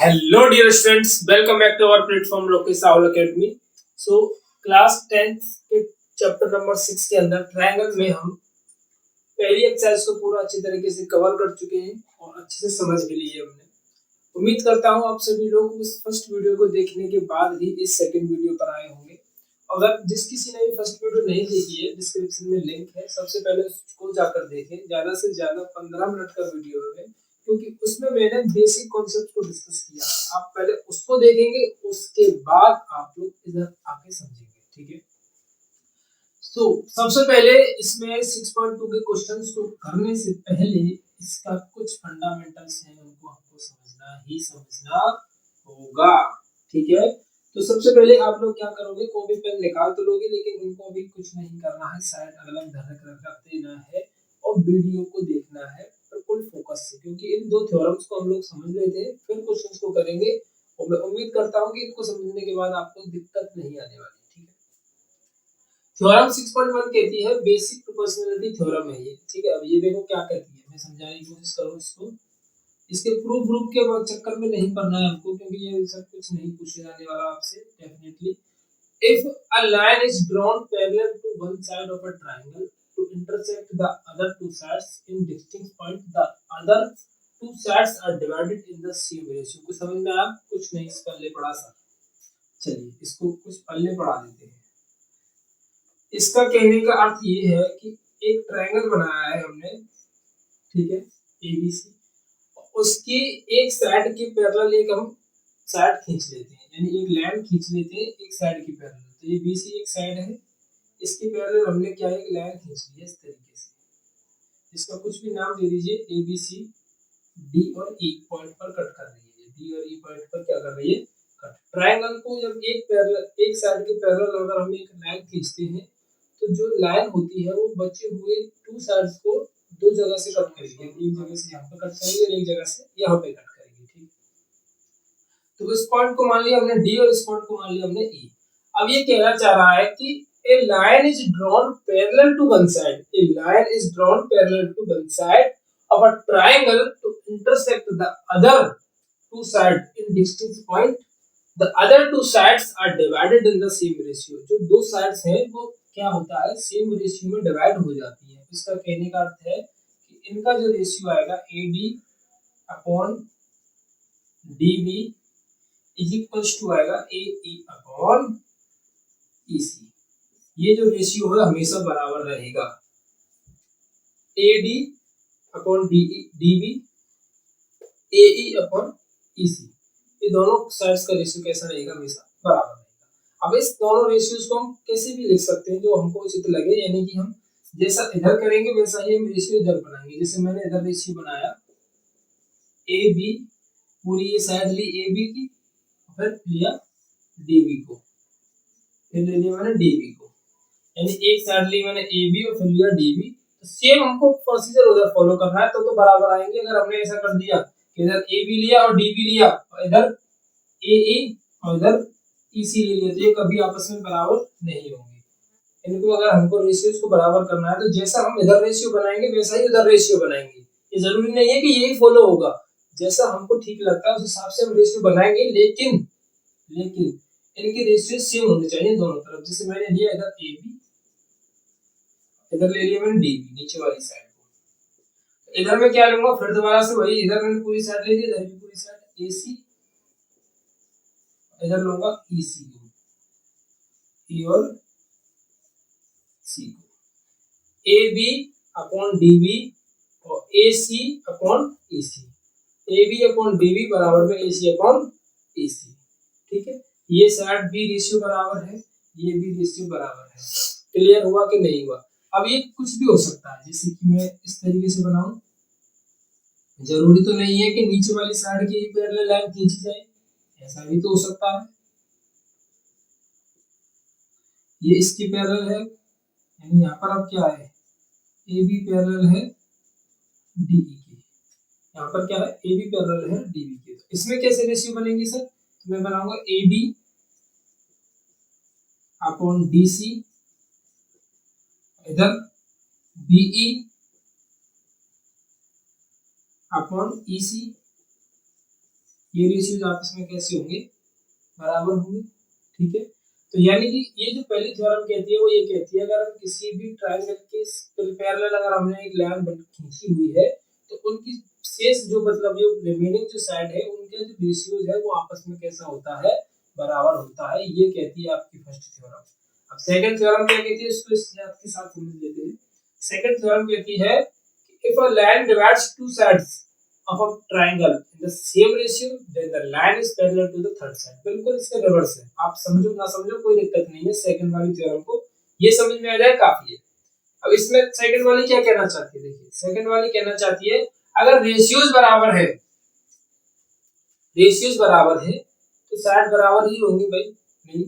Hello dear students, welcome back to our platform Lokesh Rahul Academy. So class 10th के chapter number 6 के अंदर triangle में हम पहली एक्सरसाइज को पूरा अच्छी तरीके से कवर कर चुके हैं और अच्छे से समझ भी लिए हमने। उम्मीद करता हूँ आप सभी लोग उस फर्स्ट वीडियो को देखने के बाद ही इस सेकंड वीडियो पर आए होंगे। अगर जिस किसी ने भी फर्स्ट वीडियो नहीं देखी है, डिस्क्रिप्शन में लिंक है, सबसे पहले उसको जाकर देखें। ज्यादा से ज्यादा 15 मिनट का वीडियो है, क्योंकि उसमें मैंने बेसिक कॉन्सेप्ट को डिस्कस किया। आप पहले उसको देखेंगे, उसके बाद आप लोग इधर आके समझेंगे, ठीक है। तो सबसे पहले इसमें 6.2 के क्वेश्चंस को करने से पहले इसका कुछ फंडामेंटल्स हैं, उनको हमको समझना होगा, ठीक है। तो सबसे पहले आप लोग क्या करोगे, कॉपी पेन निकाल तो लोगे, लेकिन उनको भी कुछ नहीं करना है, साइड अलग रख देना है और वीडियो को देखना है बिल्कुल फोकस से, क्योंकि इन दो थ्योरम्स को हम लोग समझ लेते हैं, फिर क्वेश्चंस को करेंगे और मैं उम्मीद करता हूं कि इनको समझने के बाद आपको दिक्कत नहीं आने वाली, ठीक है। थ्योरम 6.1 कहती है बेसिक प्रोपोर्शनलिटी थ्योरम है ये, ठीक है। अब ये देखो क्या कहती है, मैं समझाने की कोशिश करूं इसको। इसके प्रूफ के चक्कर में नहीं पढ़ना है हमको, क्योंकि ये सब कुछ नहीं पूछे जाने वाला आपसे definitely. If a line is drawn parallel to one side of a triangle to intersect the other two sides in distinct point, the other two sides are divided in the same ratio. कुछ समझ में आया? कुछ नहीं, इस पल्ले पढ़ा सा। चलिए इसको कुछ पल्ले पढ़ा देते हैं। इसका कहने का अर्थ ये है कि एक ट्रायंगल बनाया है हमने, ठीक है, ABC। उसकी एक साइड के पैरेलल एक हम साइड खींच लेते हैं, यानी एक लाइन खींच लेते हैं एक साइड की पैरेलल। तो ये BC एक साइड है, इसके पैरेलल हमने क्या है, एक लाइन खींच ली है इस तरीके से। इसका कुछ भी नाम दे दीजिए, ABC, D और E पॉइंट पर कट कर रही है। D और E पॉइंट पर क्या कर रही है, कट। ट्रायंगल को जब एक साइड के पैरेलल अगर हम एक लाइन खींचते हैं, तो जो लाइन होती है वो बचे हुए टू साइड्स को दो जगह से कट करेगी। एक जगह से यहाँ पे कट करेगी और एक जगह से यहाँ पे कट करेगी, ठीक। तो इस पॉइंट को मान लिया हमने D और इस पॉइंट को मान लिया हमने E। अब ये कहना चाह रहा है कि a line is drawn parallel to one side, a line is drawn parallel to one side of a triangle to intersect the other two sides in distinct point. The other two sides are divided in the same ratio. जो दो sides हैं वो क्या होता है, same ratio में divide हो जाती है। इसका कहने का अर्थ है कि इनका जो रेशियो आएगा AD upon DB is equals to आएगा AE अपॉन EC। ये जो रेशियो है हमेशा बराबर रहेगा। AD upon DB AE upon EC, ये दोनों साइड्स का रेशियो कैसा रहेगा, हमेशा बराबर रहेगा। अब इस दोनों रेशियोज को हम कैसे भी लिख सकते हैं जो हमको उचित लगे, यानी कि हम जैसा इधर करेंगे वैसा ही हम रेशियो इधर बनाएंगे। जैसे मैंने इधर रेशियो बनाया AB, पूरी ये साइड ली AB की, फिर लिया DB को, फिर ले लिया मैंने DB को, यानी एक साइड ली मैंने AB और फिर लिया DB। तो सेम हमको प्रोसीजर उधर फॉलो करना है, तो बराबर आएंगे। अगर हमने ऐसा कर दिया कि इधर AB लिया और DB लिया और इधर AE और इधर EC ले लिया, तो ये कभी आपस में बराबर नहीं होंगे। इनको अगर हमको रेशियोज को बराबर करना है, तो जैसा हम इधर रेशियो बनाएंगे वैसा ही उधर रेशियो बनाएंगे। ये जरूरी नहीं है कि यही फॉलो होगा, जैसा हमको ठीक लगता है उस हिसाब से हम रेशियो बनाएंगे, लेकिन इनके रेशियो सेम होने चाहिए दोनों तरफ। जैसे मैंने लिया इधर AB, इधर ले लिया मैंने DB नीचे वाली साइड को। इधर मैं क्या लूंगा, फिर दोबारा से वही, इधर मैंने पूरी साइड ले ली, इधर भी पूरी साइड AC, इधर लूंगा EC को, E और C को। AB अपॉन DB और AC upon EC, AB upon DB बराबर में AC अपॉन EC, ठीक है। ये साइड भी रेशियो बराबर है, ये भी रेशियो बराबर है। क्लियर हुआ कि नहीं हुआ? अब ये कुछ भी हो सकता है, जैसे कि मैं इस तरीके से बनाऊं, जरूरी तो नहीं है कि नीचे वाली साइड की पैरेलल लाइन खींची जाए, ऐसा भी तो हो सकता है। ये इसकी पैरेलल है, यानी यहाँ पर अब क्या है, AB पैरेलल है DE के, यहाँ पर क्या है, AB पैरेलल है DB के। तो इसमें कैसे रेशियो बनेंगे सर, तो मैं बनाऊंगा AD अपॉन DC, इधर BE अपॉन EC, ये रेशियोज आपस में कैसे होंगे, बराबर होंगे। ठीक है, तो यानी कि ये जो पहली थ्योरम कहती है वो ये कहती है अगर हम किसी भी ट्रायंगल के पैरेलल अगर हमने एक लाइन खींची हुई है तो उनकी शेष जो मतलब जो रिमेनिंग जो साइड है उनके जो रेशियोज है वो आपस में कैसा होता है, बराबर होता है। ये कहती है आपकी फर्स्ट थ्योरम। अब सेकंड थ्योरम क्या कहती है, इसको इस आपके साथ समझ लेते हैं। सेकंड थ्योरम कहती है if a line divides two sides of a triangle in the same ratio then the line is parallel to the third side। बिल्कुल इसका रिवर्स है, आप समझो ना समझो कोई दिक्कत नहीं है, सेकंड वाली थ्योरम को ये समझ में आ जाए काफी है। अब इसमें सेकंड वाली क्या कहना चाहती है, देखिए सेकंड वाली कहना चाहती है अगर रेशियोज बराबर है, रेशियोज बराबर है तो साइड बराबर ही होंगी भाई, नहीं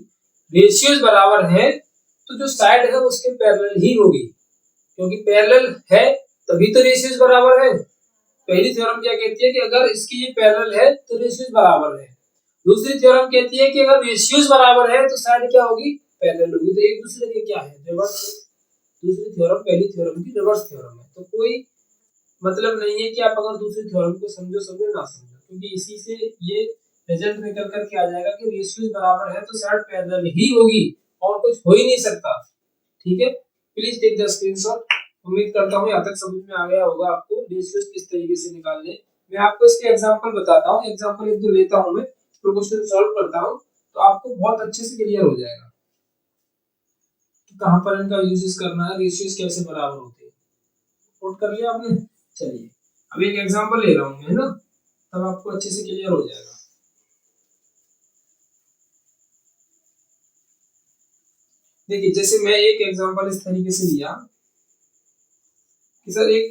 रेशियोज बराबर है तो जो साइड है उसके पैरेलल ही होगी, क्योंकि पैरेलल है तभी तो रेशियोज बराबर है। पहली थ्योरम क्या कहती है कि अगर इसकी ये पैरेलल है तो रेशियोज बराबर है। दूसरी थ्योरम कहती है कि अगर रेशियोज बराबर है तो साइड क्या होगी, पैरेलल होगी। तो एक दूसरे के क्या है, रिवर्स है। दूसरी थ्योरम पहली थ्योरम की रिवर्स थ्योरम है। तो कोई मतलब नहीं है कि आप अगर दूसरी थ्योरम को समझो समझो ना समझो, क्योंकि इसी से ये रिजल्ट निकल कर के आ जाएगा कि रेशियोज बराबर है तो साइड पैरेलल ही होगी और कुछ हो ही नहीं सकता। ठीक है, प्लीज टेक द स्क्रीनशॉट। उम्मीद करता हूँ यहाँ तक समझ में आ गया होगा आपको रेशियोज किस तरीके से निकालने। मैं आपको इसके एग्जांपल बताता हूँ, एग्जांपल एक दो लेता हूँ मैं, फिर क्वेश्चन सॉल्व करता हूँ तो आपको बहुत अच्छे से क्लियर हो जाएगा कि कहाँ पर इनका यूजेस करना है, रेशियोज कैसे बराबर होते हैं। नोट कर लिया आपने, चलिए अब एक एग्जांपल ले रहा हूँ मैं, है ना, तब आपको अच्छे से क्लियर हो जाएगा। देखिए जैसे मैं एक एग्जांपल इस तरीके से लिया कि सर एक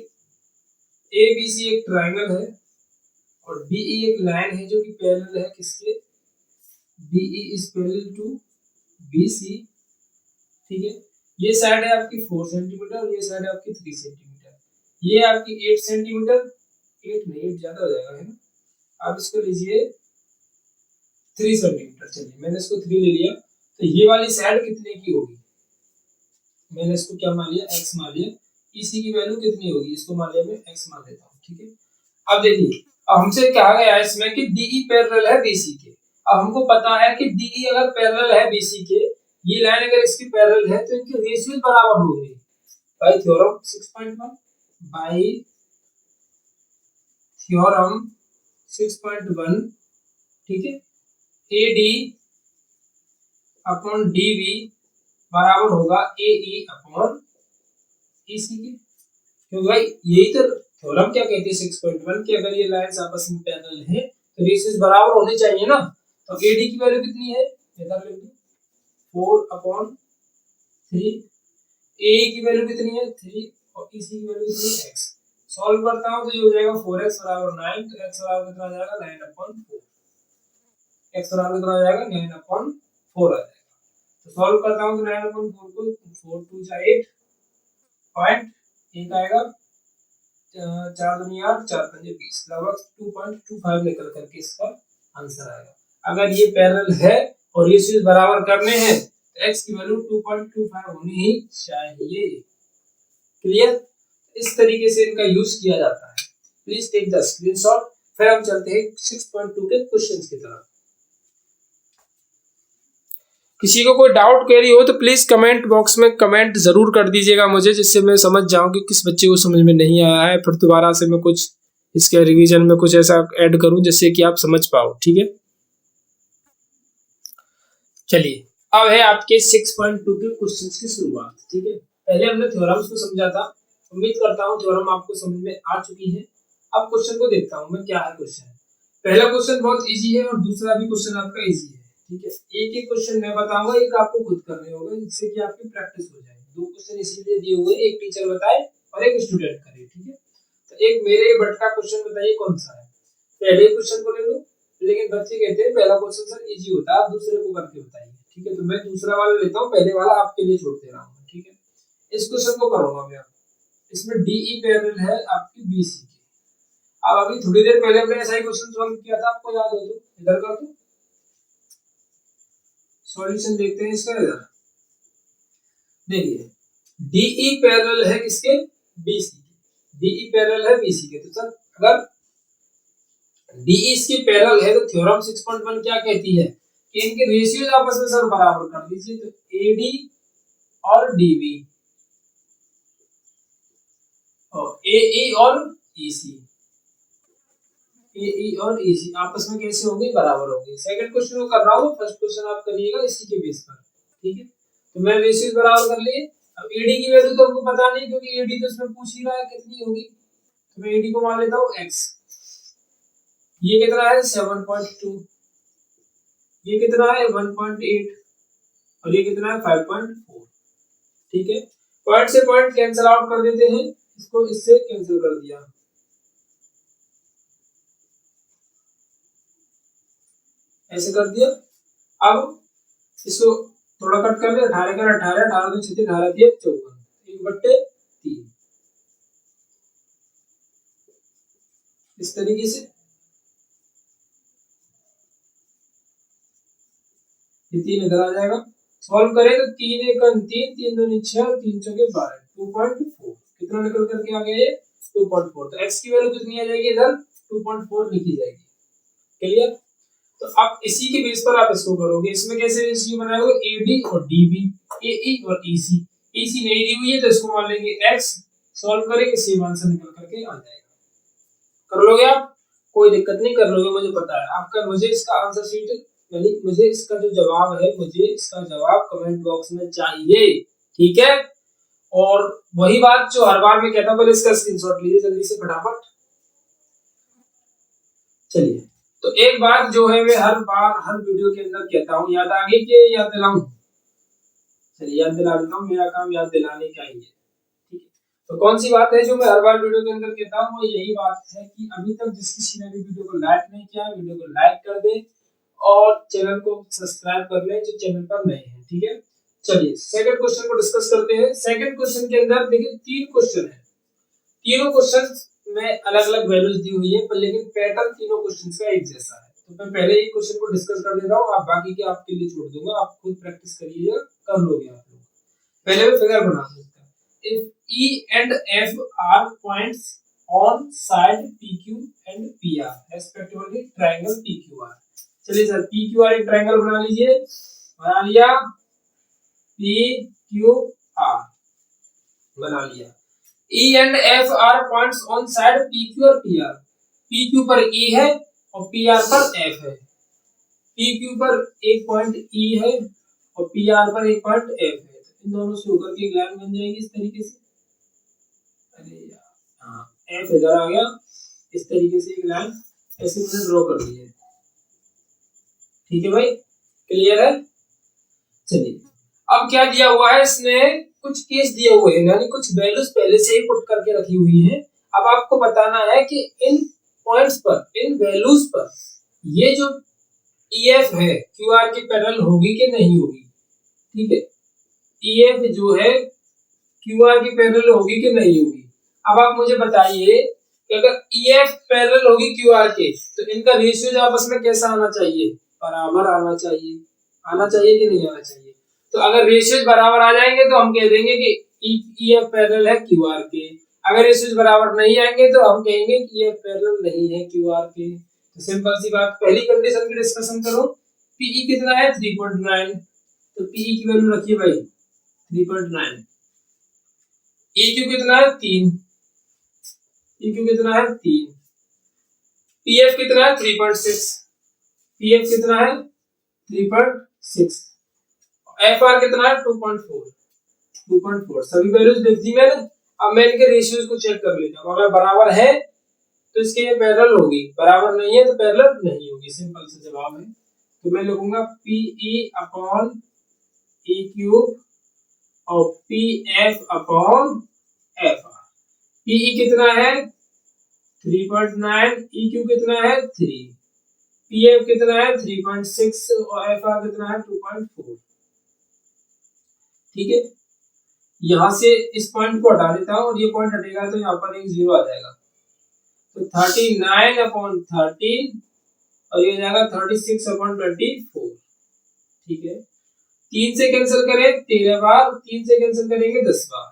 ABC एक ट्रायंगल है और DE एक लाइन है जो कि पैरेलल है किसके, DE is parallel to BC। ठीक है, ये साइड है आपकी 4 सेंटीमीटर और ये साइड है आपकी 3 सेंटीमीटर। ये आपकी 8 सेंटीमीटर, 8 नहीं 8 ज्यादा हो जाएगा, है ना, आप इसको लीजिए 3 सेंटीमीटर। चलिए मैंने इसको 3 ले लिया, तो ये वाली साइड कितने की होगी, मैंने इसको क्या मान लिया, x मान लिया। इसी की वैल्यू कितनी होगी, इसको मान लिया मैं x मान लेता हूँ। ठीक है, अब देखिए अब हमसे कहा गया है इसमें कि DE पैरेलल है BC के। अब हमको पता है कि DE अगर पैरेलल है BC के, ये लाइन अगर इसकी पैरेलल है तो इनके रेशियोज बराबर होंगे बाय थ्योरम 6.1, बाय थ्योरम 6.1। ठीक है, AD अपॉन DB बराबर होगा AE अपॉन EC के, क्योंकि भाई यही तो थ्योरम क्या कहती है 6.1 कि अगर ये लाइंस आपस में पैरेलल है तो रेशियोज बराबर होने चाहिए ना। तो AD की वैल्यू कितनी है, इधर लिख दो 4/3, AE की वैल्यू कितनी है 3 और EC की वैल्यू कितनी है x। सॉल्व करता हूं तो ये हो जाएगा 4x बराबर 9, तो x बराबर कितना आ जाएगा 9/4, x बराबर कितना आ जाएगा 9/4 आ जाएगा। तो सॉल्व करता हूं तो 9/4 को 4 2 जा 8 पॉइंट एक आएगा, 4 दूनी 8 4 पंजे 20, लगभग 2.25 निकल करके इसका आंसर आएगा। अगर ये पैरेलल है और ये चीज बराबर करने हैं तो x की वैल्यू 2.25 होनी ही चाहिए। क्लियर, इस तरीके से इनका यूज किया जाता है। Please take the screenshot. फिर हम चलते हैं 6.2 के क्वेश्चंस की तरफ। किसी को कोई डाउट क्वेरी हो तो प्लीज कमेंट बॉक्स में कमेंट जरूर कर दीजिएगा मुझे, जिससे मैं समझ जाऊं कि किस बच्चे को समझ में नहीं आया है, फिर दोबारा से मैं कुछ इसके रिवीजन में कुछ ऐसा ऐड करूं जिससे कि आप समझ पाओ। ठीक है, चलिए अब है आपके 6.2 के क्वेश्चंस की शुरुआत। ठीक है, पहले हमने थ्योरम्स को समझा था, उम्मीद करता हूं थ्योरम आपको समझ में आ चुकी है। अब क्वेश्चन को देखता हूं मैं क्या है क्वेश्चन। पहला क्वेश्चन बहुत इजी है और दूसरा भी क्वेश्चन आपका इजी है। ठीक है, एक एक क्वेश्चन मैं बताऊंगा, एक आपको खुद करने होगा जिससे कि आपकी प्रैक्टिस हो जाए। दो क्वेश्चन इसीलिए दिए हुए, एक टीचर बताए और एक स्टूडेंट करे। ठीक है, तो एक मेरे बट का क्वेश्चन बताइए कौन सा है, पहले क्वेश्चन को ले लो, लेकिन बच्चे कहते हैं पहला क्वेश्चन सर इजी होता है, आप दूसरे को करके बताइए। ठीक है, तो मैं दूसरा वाला लेता हूँ, पहले वाला आपके लिए छोड़ दे रहा हूँ। ठीक है, इस क्वेश्चन को करूंगा मैं। इसमें DE पैरेलल है आपकी BC की। अब अभी थोड़ी देर पहले हमने ऐसा ही क्वेश्चन सॉल्व किया था, आपको याद हो तो इधर कर दो, सॉल्यूशन देखते हैं इसका। इधर देखिए DE पैरेलल है किसके, BC के। DE पैरेलल है BC के, तो सर अगर डी इसकी पैरेलल है, तो थ्योरम 6.1 क्या कहती है कि इनके रेशियोज आपस में सर बराबर कर दीजिए। तो एडी और डीबी और एई और ईसी, एई और ईसी आपस में कैसे होंगे, बराबर होंगे। सेकंड क्वेश्चन को कर रहा हूँ, फर्स्ट क्वेश्चन आप करिएगा इसी के बेस पर, ठीक है। तो मैंने रेशियोज बराबर कर लिए। अब एडी की वैल्यू तो हमको पता नहीं, क्योंकि एडी तो इसमें पूछ ही रहा है कितनी होगी। तो मैं एडी को मान लेता हूँ x। ये कितना है 7.2, ये कितना है 1.8 और ये कितना है 5.4, ठीक है। पॉइंट से पॉइंट कैंसिल आउट कर देते हैं, इसको इससे कैंसिल कर दिया, ऐसे कर दिया। अब इसको थोड़ा कट कर ले, 18 का 18, 18 तो 36, 18 दिए 54, 1/3 इस तरीके से। ये 3 इधर आ जाएगा, सॉल्व करें तो 3 एक 3, 3 दूनी 6 और 3 चौके 12, 2.4 कितना निकल करके आ गया ये 2.4। तो x की वैल्यू कितनी आ जाएगी, इधर 2.4 लिखी जाएगी। क्लियर। तो अब इसी के बेस पर आप इसको करोगे, इसमें कैसे रेशियो बनाओगे, एडी और डीबी, एई और ईसी। ईसी नहीं दी हुई है तो इसको मान लेंगे x, सॉल्व करेंगे सेम आंसर निकल करके आ जाएगा। कर लोगे आप, कोई दिक्कत नहीं, कर लोगे, मुझे पता है आपका। मुझे इसका आंसर शीट यानी मुझे इसका जो जवाब है, मुझे इसका जवाब कमेंट बॉक्स में चाहिए, ठीक है। और वही बात जो हर बार मैं कहता हूं, पहले इसका स्क्रीनशॉट लीजिए जल्दी से फटाफट। चलिए, तो एक बात जो है मैं हर बार हर वीडियो के अंदर कहता हूँ, याद आ गई कि याद दिलाऊं? चलिए याद दिला देता हूँ, मेरा काम याद दिलाने का ही है, ठीक है। तो कौन सी बात है जो मैं हर बार वीडियो के अंदर कहता हूँ, वो यही बात है कि अभी तक जिस किसी ने भी वीडियो को लाइक नहीं किया, वीडियो को लाइक कर दे और चैनल को सब्सक्राइब कर ले जो चैनल पर नए हैं, ठीक है। चलिए सेकंड क्वेश्चन को डिस्कस करते हैं। सेकंड क्वेश्चन के अंदर देखिए 3 क्वेश्चन है, तीनों क्वेश्चन में अलग अलग वैल्यूज दी हुई है, पर लेकिन पैटर्न तीनों क्वेश्चन का एक जैसा है। तो मैं पहले एक क्वेश्चन को डिस्कस कर देता हूँ, आप बाकी के आपके लिए छोड़ दूंगा, आप खुद प्रैक्टिस करिएगा, कर लोगे आप लोग। पहले मैं फिगर बना देता हूं। If E and F are points on side PQ and PR respectively triangle PQR। चलिए सर PQR एक ट्रायंगल बना लीजिए, बना लिया, PQR बना लिया। E and F are points on side PQ और PR। PQ पर E है और PR पर F है। PQ पर एक पॉइंट E है और PR पर एक पॉइंट F है। इन दोनों से होकर के एक लाइन बन जाएगी इस तरीके से। अरे यार, हाँ F इधर आ गया, इस तरीके से एक लाइन ऐसे मैंने ड्रॉ कर दी है, ठीक है भाई, क्लियर है। चलिए अब क्या दिया हुआ है, इसने कुछ केस दिए हुए हैं, यानी कुछ वैल्यूज पहले से ही पुट करके रखी हुई हैं। अब आपको बताना है कि इन पॉइंट्स पर, इन वैल्यूज पर ये जो EF है QR की पैरेलल होगी कि नहीं होगी, ठीक है। EF जो है QR की पैरेलल होगी कि नहीं होगी। अब आप मुझे बताइए कि अगर EF पैरेलल होगी QR के, तो इनका रेशियो आपस में कैसा आना चाहिए, बराबर आना चाहिए। आना चाहिए कि नहीं आना चाहिए? तो अगर रेशियोज बराबर आ जाएंगे तो हम कह देंगे कि EF पैरेलल है QR के। अगर रेशियोज बराबर नहीं आएंगे तो हम कहेंगे कि EF पैरेलल नहीं है QR के। तो सिंपल सी बात, पहली कंडीशन की डिस्कशन करो। PE कितना है 3.9, तो PE की वैल्यू रखिए भाई 3.9। EQ कितना है 3, EQ कितना है 3। PF कितना है 3.6, PF कितना है 3.6। FR कितना है 2.4, 2.4। सभी वैल्यूज देख दी मैंने। अब मैं इनके रेशियोज को चेक कर लेता हूं, अगर बराबर है तो इसके ये पैरेलल होगी, बराबर नहीं है तो पैरेलल नहीं होगी, सिंपल सा जवाब है। तो मैं लिखूंगा PE अपॉन EQ और PF अपॉन FR। PE कितना है 3.9, EQ कितना है 3, PF कितना है 3.6 और FR कितना है 2.4, ठीक है। यहां से इस पॉइंट को हटा देता हूं और ये पॉइंट हटेगा तो यहाँ पर एक 0 आ जाएगा। तो 39 अपॉन 13 और ये हो जाएगा 36 अपॉन 24, ठीक है। 3 से कैंसिल करें 13 बार, 3 से कैंसिल करेंगे 10 बार,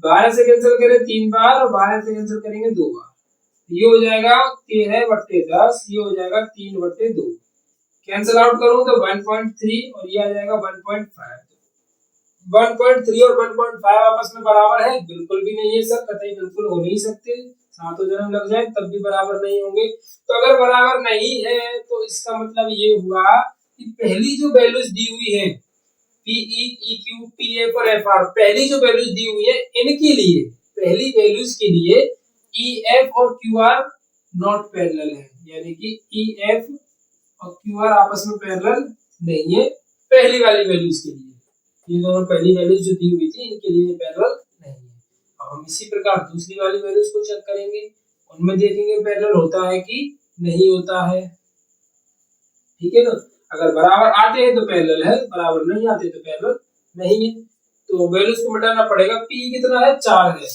12 से कैंसिल करें 3 बार और 12 से कैंसिल करेंगे 2 बार, ये हो जाएगा 13/10, ये हो जाएगा 3/2। कैंसिल आउट करूं तो 1.3 और ये आ जाएगा 1.5। 1.3 और 1.5 आपस में बराबर है? बिल्कुल भी नहीं है सर, कतई बिल्कुल हो नहीं सकते। सातों जन्म लग जाए तब भी बराबर नहीं होंगे। तो अगर बराबर नहीं है तो इसका मतलब ये हुआ कि पहली जो वैल्यूज दी हुई है पीई, पीक्यू, पीएफ और एफआर, पहली जो वैल्यूज दी हुई है इनके लिए, पहली वैल्यूज के लिए ईएफ और क्यूआर नॉट पैरेलल है, यानी कि ईएफ और क्यूआर आपस में पैरेलल नहीं है पहली वाली वैल्यूज के लिए। ये दोनों पहली वैल्यूज जो दी हुई थी इनके लिए पैरेलल नहीं है। अब हम इसी प्रकार दूसरी वाली वैल्यूज को चेक करेंगे, उनमें देखेंगे पैरेलल होता है कि नहीं होता है। ठीक है ना, अगर बराबर आते हैं तो पैरेलल है, बराबर नहीं आते तो पैरेलल नहीं है। तो वैल्यूज को मिटाना पड़ेगा। पी कितना है? 4 है।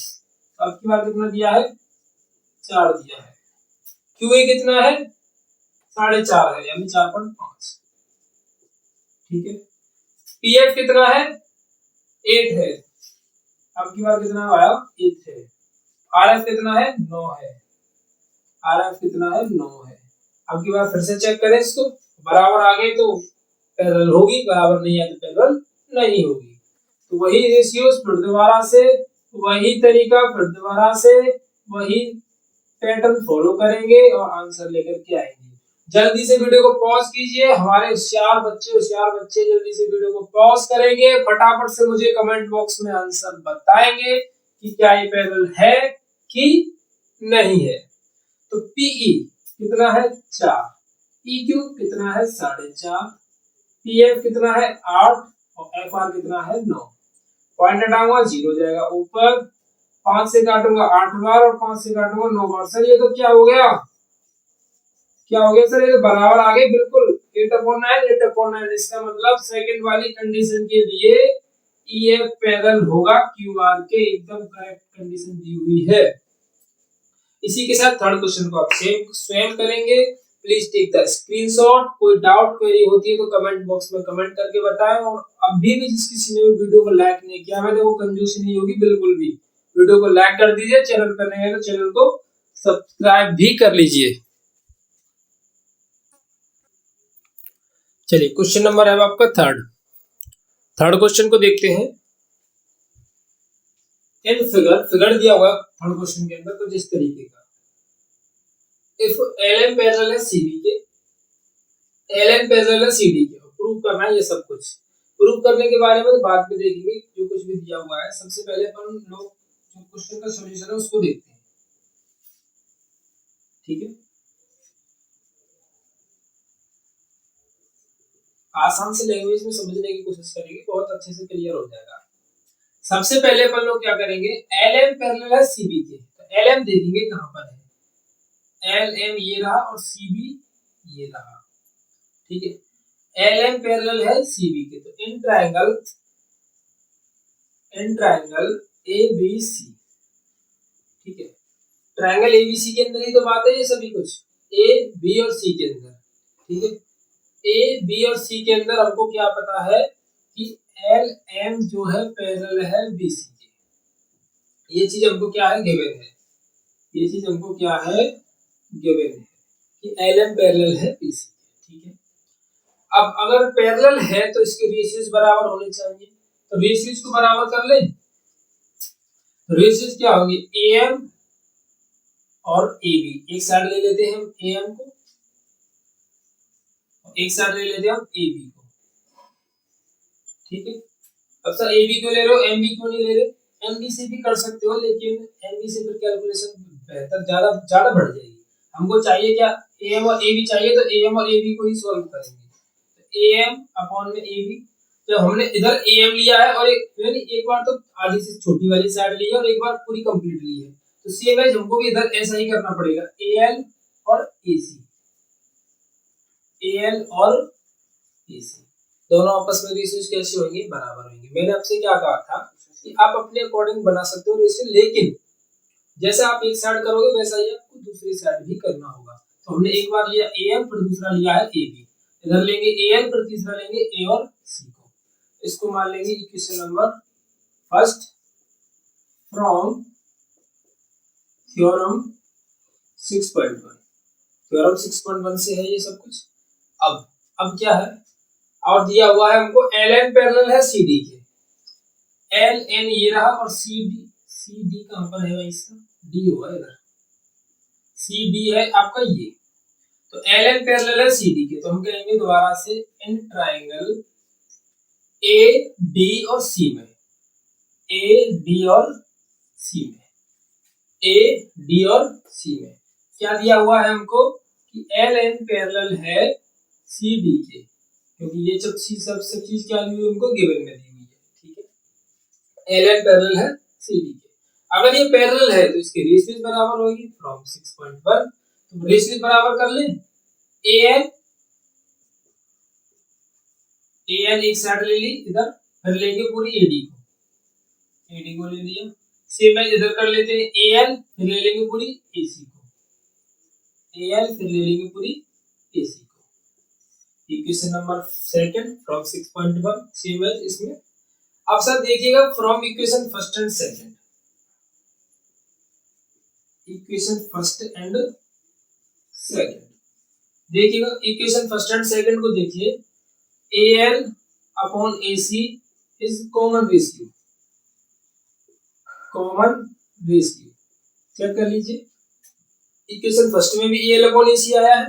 अब की बार कितना दिया है? 4 दिया है। क्यूए कितना है? 4.5 है, यानी 4.5। ठीक है। पीएफ कितना है? 8 है। अब की बार कितना आया? 8 है। आरएफ कितना है? 9 है। आरएफ कितना है? 9 है। अब की बार फिर से चेक करें इसको, बराबर आ गए तो पैरेलल होगी, बराबर नहीं आए तो पैरेलल नहीं होगी। तो वही रेशियोज फिर दोबारा से, वही तरीका फिर दोबारा से, वही पैटर्न फॉलो करेंगे और आंसर लेकर के आएंगे। जल्दी से वीडियो को पॉज कीजिए, हमारे होशियार बच्चे जल्दी से वीडियो को पॉज करेंगे, फटाफट से मुझे कमेंट बॉक्स में आंसर बताएंगे कि क्या ये पैरेलल है कि नहीं है। तो पीई कितना है? 4, पीक्यू कितना है? 4.5, पीएफ कितना है? 8 और एफआर कितना है? 9। पॉइंट हटाऊंगा 0 हो जाएगा ऊपर, 5 से काटूंगा 8 बार और 5 से काटूंगा 9 बार। सर ये तो क्या हो गया? क्या हो गया सर? ये तो बराबर आ गए बिल्कुल, 8/9 8/9। इसका मतलब सेकंड वाली कंडीशन के लिए ईएफ पैरेलल होगा क्यूआर के, एकदम करेक्ट कंडीशन दी हुई है। इसी के साथ थर्ड क्वेश्चन को आप स्वयं करेंगे। Please take the screenshot. कोई डाउट क्वेरी होती है तो कमेंट बॉक्स में कमेंट करके बताएं। और अभी भी जिस किसी ने वीडियो को लाइक नहीं किया है तो वो कंजूसी नहीं होगी बिल्कुल भी। वीडियो को लाइक कर दीजिए, चैनल पर नए हैं तो चैनल को सब्सक्राइब भी कर लीजिए। चलिए क्वेश्चन नंबर है आपका थर्ड क्वेश्चन को देखते हैं। इन फिगर दिया हुआ थर्ड क्वेश्चन के अंदर कुछ इस तरीके का, इफ LM पैरेलल है CB के, LN पैरेलल है CD के, प्रूव करना है। ये सब कुछ प्रूव करने के बारे में तो बाद में देखेंगे, जो कुछ भी दिया हुआ है। सबसे पहले अपन लोग जो क्वेश्चन का सॉल्यूशन है उसको देखते हैं। ठीक है, आसान से लैंग्वेज में समझने की कोशिश करेंगे, बहुत अच्छे से क्लियर हो जाएगा। सबसे पहले अपन लोग क्या करेंगे, LM पैरेलल है CB के, तो LM देखेंगे कहां पर है। LM ये रहा और CB ये रहा। ठीक है, LM पैरेलल है CB के, तो इन ट्रायंगल ABC। ठीक है, ट्रायंगल ABC के अंदर ही तो बात है ये सभी कुछ, A B और C के अंदर। ठीक है, A B और C के अंदर हमको क्या पता है कि LM जो है पैरेलल है BC के। ये चीज हमको क्या है? गिवन है। ये चीज हमको क्या है? गिवन है कि LM पैरेलल है BC के। ठीक है, अब अगर पैरेलल है तो इसके रेशियोज बराबर होने चाहिए, तो रेशियोज को बराबर कर लें। रेशियोज क्या होंगे? AM और AB, एक साइड ले लेते हैं हम AM को, एक साइड ले लेते हैं हम AB को। ठीक है, अब सर AB क्यों ले रहे हो, MB क्यों नहीं ले रहे? MB से भी कर सकते हो, लेकिन MB से फिर कैलकुलेशन बेहतर ज्यादा ज्यादा बढ़ जाएगी। हमको चाहिए क्या? AM और AB चाहिए, तो AM और AB को ही सॉल्व करेंगे। तो AM अपॉन में AB, जब हमने इधर AM लिया है और एक बार तो आधी से छोटी वाली साइड ली है और एक बार पूरी कंप्लीट ली है, तो सेम है हमको भी इधर ऐसा ही करना पड़ेगा। AL और AC, AL और AC दोनों आपस में रेशियोज कैसे होंगे? बराबर होंगे। मैंने आपसे क्या कहा था कि आप अपने अकॉर्डिंग बना सकते हो रेशियो, लेकिन जैसा आप एक साइड करोगे वैसा ही आपको दूसरी साइड भी करना होगा। तो हमने एक बार लिया AM, फिर दूसरा लिया है AB, इधर लेंगे AL, फिर तीसरा लेंगे A और C को। इसको मान लेंगे equation number first from theorem 6.1 theorem 6.1 से है ये सब कुछ। अब क्या है और दिया हुआ है हमको एल एन पैरेलल है सी डी के। एल एन ये रहा और सी डी कहां पर है भाई, इसका डी होगा इधर, सी डी है आपका ये। तो एल एन पैरेलल है सी डी के, तो हम कहेंगे दोबारा से इन ट्राइंगल ए डी और सी में, ए डी और सी में, ए डी और सी में क्या दिया हुआ है हमको कि एल एन पैरेलल है सी डी के, क्योंकि ये सब चीज क्या ली हुई हमको गिवन में दी हुई है, ठीक है। एल एन पैरेलल है सी डी के, अगर ये पैरेलल है तो इसकी रेशियो बराबर होगी फ्रॉम 6.1, तो रेशियो बराबर कर लें ए एन एक साइड ले ली इधर, फिर लेंगे पूरी एडी को ले लिया, सेम है इधर कर लेते हैं ए एल, फिर ले लेंगे पूरी एसी को, ए एल फिर ले लेंगे पूरी एसी को। Equation number second from 6.1 same है इसमें। अब सर देखिएगा from equation first and second, equation first and second देखिएगा, इक्वेशन फर्स्ट एंड सेकंड को देखिए, AL upon AC is common ratio, common ratio check कर लीजिए। इक्वेशन फर्स्ट में भी AL अपॉन AC आया है,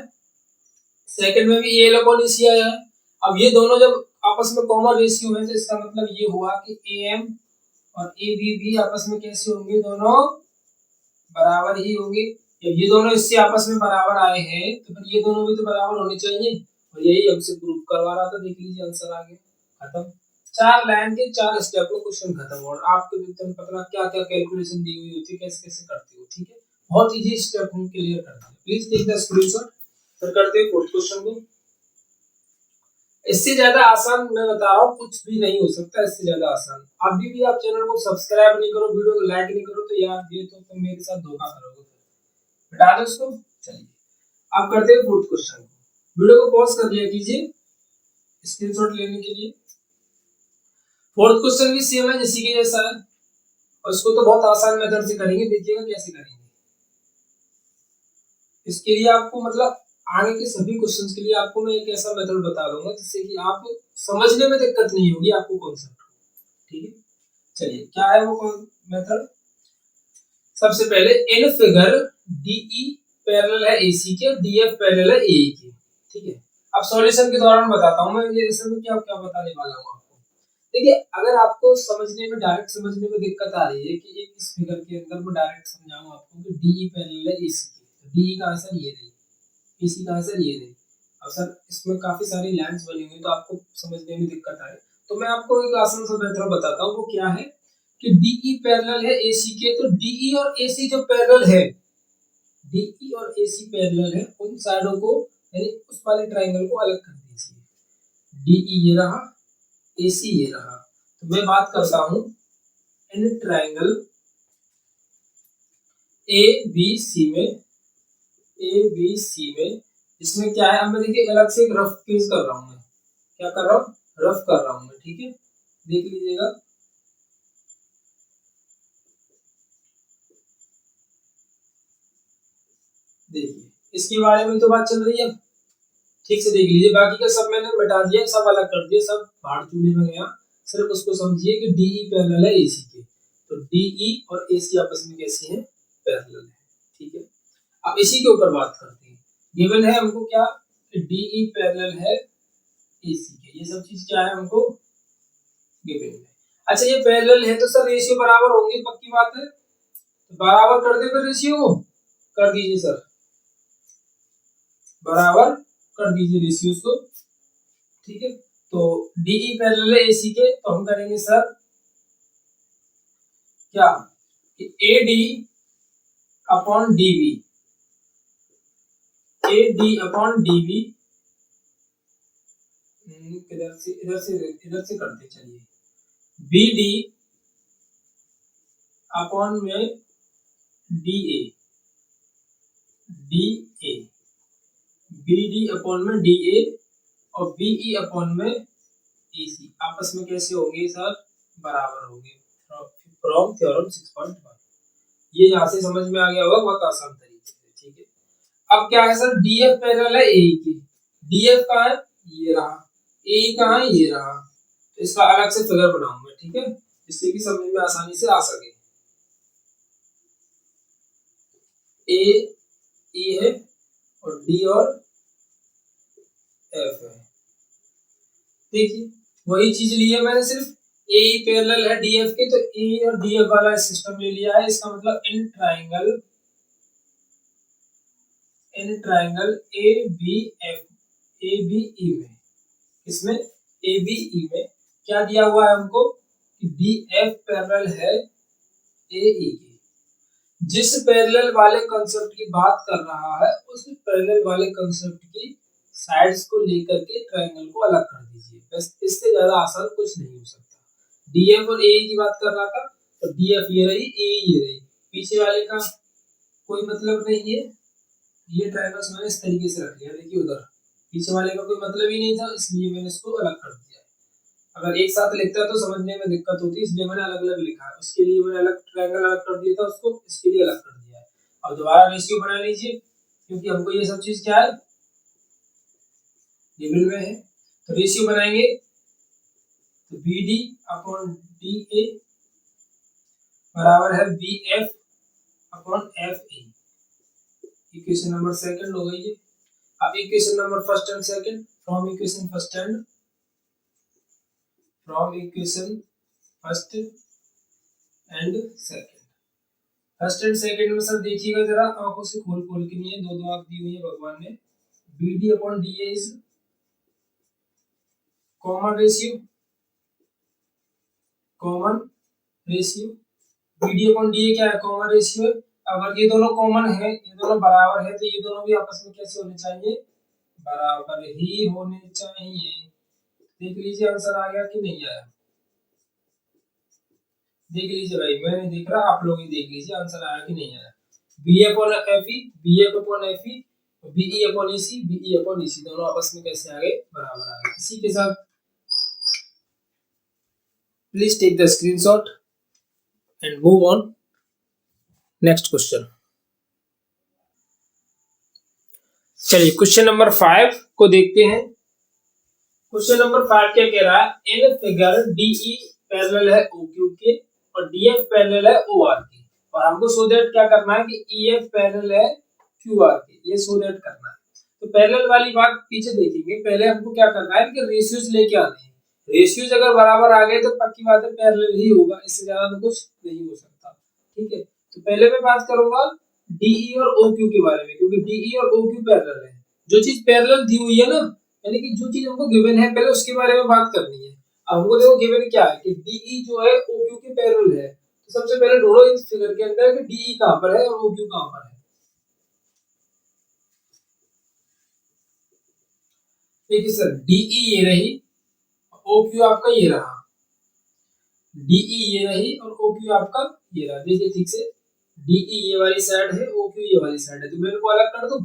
सेकंड में भी AL अपॉन AC आया है। अब ये दोनों जब आपस में कॉमन रेशियो है तो इसका मतलब ये हुआ कि AM और AB भी आपस में कैसे होंगे, दोनों बराबर ही होंगे। जब ये दोनों इससे आपस में बराबर आए हैं तो फिर ये दोनों भी तो बराबर होने चाहिए, और यही हमसे प्रूव करवा रहा था। देख लीजिए आंसर आ गया, खत्म। 4 लाइन के 4 स्टेप में क्वेश्चन खत्म। और आपको पता क्या क्या कैलकुलेशन दी हुई होती है, कैसे कैसे करते हो, ठीक है, बहुत इजी स्टेप हम क्लियर करते हैं। Please take the screenshot. फिर करते हैं फोर्थ क्वेश्चन को। इससे ज्यादा आसान मैं बता रहा हूँ कुछ भी नहीं हो सकता, इससे ज्यादा आसान। अभी भी आप चैनल को सब्सक्राइब नहीं करो, वीडियो को लाइक नहीं करो तो यार ये तो तुम मेरे साथ धोखा करोगे, हटा दो इसको। चलिए अब करते हैं फोर्थ क्वेश्चन को। वीडियो को पॉज कर लिया कीजिए स्क्रीनशॉट लेने के लिए। फोर्थ क्वेश्चन भी सेम है इसी के जैसा है, और इसको तो बहुत आसान मेथड से करेंगे, देखिएगा कैसे करेंगे। इसके लिए आपको मतलब आगे के सभी क्वेश्चंस के लिए आपको मैं एक ऐसा मेथड बता दूंगा जिससे कि आप समझने में दिक्कत नहीं होगी आपको कॉन्सेप्ट, ठीक है। चलिए क्या है वो मेथड। सबसे पहले इन फिगर DE पैरेलल है AC के, DF पैरेलल है AE के, ठीक है। अब सॉल्यूशन के दौरान बताता हूं मैं ये इसमें क्या क्या बताने वाला हूं आपको। देखिए अगर आपको समझने में, डायरेक्ट समझने में दिक्कत आ रही है कि इस फिगर के अंदर मैं डायरेक्ट समझाऊं आपको कि DE पैरेलल है AC के, तो DE का आंसर ये नहीं, AC का आंसर ये नहीं। अब सर इसमें काफी सारी लाइंस बनी हुई तो आपको समझने में दिक्कत आए, तो मैं आपको एक आसान सा मेथड बताता हूं। वो क्या है कि DE पैरेलल है AC के, तो DE और AC जो पैरेलल है, DE और AC पैरेलल है, उन साइडों को यानी उस वाले ट्रायंगल को अलग कर दीजिए। DE ये रहा, AC ये रहा। तो मैं बात करता हूं इन ट्रायंगल ABC में, ABC में इसमें क्या है, अब मैं देखिए अलग से एक रफ पेज कर रहा हूं, मैं क्या कर रहा हूं, रफ कर रहा हूं मैं, ठीक है, देख लीजिएगा। देखिए इसके बारे में तो बात चल रही है, ठीक से देख लीजिए। बाकी का सब मैंने मिटा दिया, सब अलग कर दिया, सब भाड़ चूल्हे में गया। सिर्फ उसको समझिए कि DE पैरेलल है AC के, तो DE और AC आपस में कैसे हैं, पैरेलल है, ठीक है। अब इसी के ऊपर बात करते हैं। गिवन है हमको क्या कि DE पैरेलल है AC के, ये सब चीज क्या है हमको गिवन है। अच्छा ये पैरेलल है तो सर रेशियो बराबर होंगे, पक्की बात है, तो बराबर कर दे, फिर रेशियो को कर दीजिए सर, बराबर कर दीजिए रेशियोज को, ठीक है। तो DE पैरेलल है AC के, तो हम करेंगे सर क्या कि AD upon DB, AD upon DB, इधर से करते चलिए, BD अपॉन में DA, BD अपॉन में DA और BE अपॉन में AC आपस में कैसे होंगे सर, बराबर होंगे, फ्रॉम थ्योरम 6.1। ये यहाँ से समझ में आ गया होगा बहुत आसान तरीके से, ठीक है। अब क्या है सर, डी एफ पैरेलल है ए के, डी एफ कहाँ है, ये रहा, ए कहाँ है, ये रहा, तो इसका अलग से फिगर बनाऊंगा, ठीक है, जिससे कि समझ में आसानी से आ सके। ए है और डी और एफ है, देखिए वही चीज ली है मैंने, सिर्फ ए पैरेलल है डी एफ के, तो ए और डी एफ वाला सिस्टम ले लिया है। इसका मतलब in triangle A B F, A B E में, इसमें ए बी ई में क्या दिया हुआ है हमको कि डी एफ पैरेलल है ए ई के। जिस पैरेलल वाले कंसेप्ट की बात कर रहा है उस पैरेलल वाले कंसेप्ट की साइड्स को लेकर के ट्रायंगल को अलग कर दीजिए, बस इससे ज्यादा आसान कुछ नहीं हो सकता। डीएफ और ए की बात कर रहा था, तो डीएफ ये रही, ए ये रही, पीछे वाले का कोई मतलब नहीं है, ये ट्रायंगल्स मैंने इस तरीके से रख लिया, देखिए उधर पीछे वाले का कोई मतलब ही नहीं था, इसलिए मैंने इसको अलग कर दिया। अगर एक साथ लिखता है तो समझने में दिक्कत होती है, इसलिए मैंने अलग अलग लिखा है, उसके लिए मैंने अलग ट्रायंगल अलग कर दिया था उसको, इसके लिए अलग कर दिया है। अब दोबारा रेशियो बना लीजिए, क्योंकि हमको ये सब चीज क्या है, गिवन में है, तो रेशियो बनाएंगे, तो B D upon D A बराबर है B F upon F A. Equation number second हो गई है। अब equation number first and second, from equation first and second, first and second में सर देखिएगा जरा, आंखों से खोल खोल के, नहीं है, दो दो आंख दी हुई है भगवान ने। B D upon D A is common ratio, B D upon D A क्या है, कॉमन रेशियो। अगर ये दोनों कॉमन है, ये दोनों बराबर है, तो ये दोनों भी आपस में कैसे होने चाहिए, बराबर ही होने चाहिए। देख लीजिए आंसर आ गया कि नहीं आया, देख लीजिए भाई, मैं नहीं देख रहा, आप लोग ही देख लीजिए आंसर आया कि नहीं आया। B upon F E, B F upon F E, BE upon EC, BE upon EC, दोनों आपस में कैसे आ गए, बराबर आ गए। इसी के साथ please take the screenshot and move on next question. चलिए क्वेश्चन नंबर 5 को देखते हैं। क्वेश्चन नंबर 5 क्या कह रहा है, इन फिगर डीई पैरेलल है ओक्यू के और डीएफ पैरेलल है ओआर के, और हमको सो दैट क्या करना है कि ईएफ पैरेलल है क्यूआर के, ये सो दैट करना है। तो पैरेलल वाली बात पीछे देखेंगे, पहले हमको क्या करना है कि रेशियोज लेके आने हैं। रेशियोज अगर बराबर आ गए तो पक्की बात है पैरेलल ही होगा, इससे ज्यादा तो कुछ नहीं हो सकता, ठीक है। तो पहले मैं बात करूंगा डीई और ओक्यू के बारे में, क्योंकि डीई और ओक्यू पैरेलल है। जो चीज पैरेलल दी हुई है ना, यानी कि जो चीज हमको गिवन है पहले उसके बारे में बात करनी है। अब हमको देखो गिवन क्या है कि डीई जो है ओक्यू के पैरेलल है, तो सबसे पहले ढूंढो इस फिगर के अंदर कि डीई कहां पर है और ओक्यू कहां पर है। देखिए सर, डीई ये रही, ओक्यू आपका ये रहा, डीई ये रही और ओक्यू आपका ये रहा। देखिए ठीक से, डीई ये वाली साइड है, ओक्यू ये वाली साइड है, तो मैं इनको अलग कर दूं,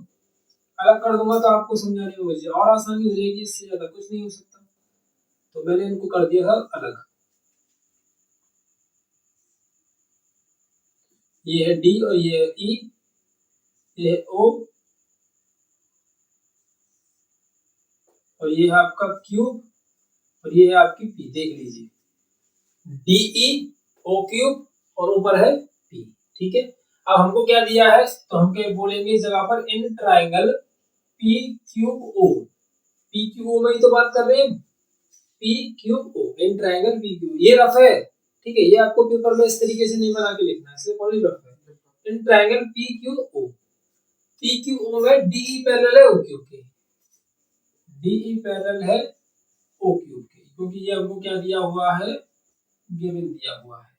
अलग कर दूंगा तो आपको समझाने में मुझे और आसानी हो जाएगी, इससे ज्यादा कुछ नहीं हो सकता। तो मैंने इनको कर दिया था अलग, ये है डी और ये है ई, ये है ओ और ये है आपका क्यूब और ये है आपकी पी। देख लीजिए डीई ओ क्यूब और ऊपर है पी, ठीक है। अब हमको क्या दिया है, तो हम क्या बोलेंगे इस जगह पर, in triangle P Q O, P Q O में ही तो बात कर रहे हैं, P Q O, in triangle P Q, ये रफ है, ठीक है, ये आपको पेपर में इस तरीके से नहीं बना के लिखना है, सिर्फ ओनली रफ है। In triangle P Q O, P Q O में डीई पैरेलल है ओक्यू के, डीई पैरेलल है ओक्यू के, क्योंकि ये हमको क्या दिया हुआ है, गिवन दिया हुआ है,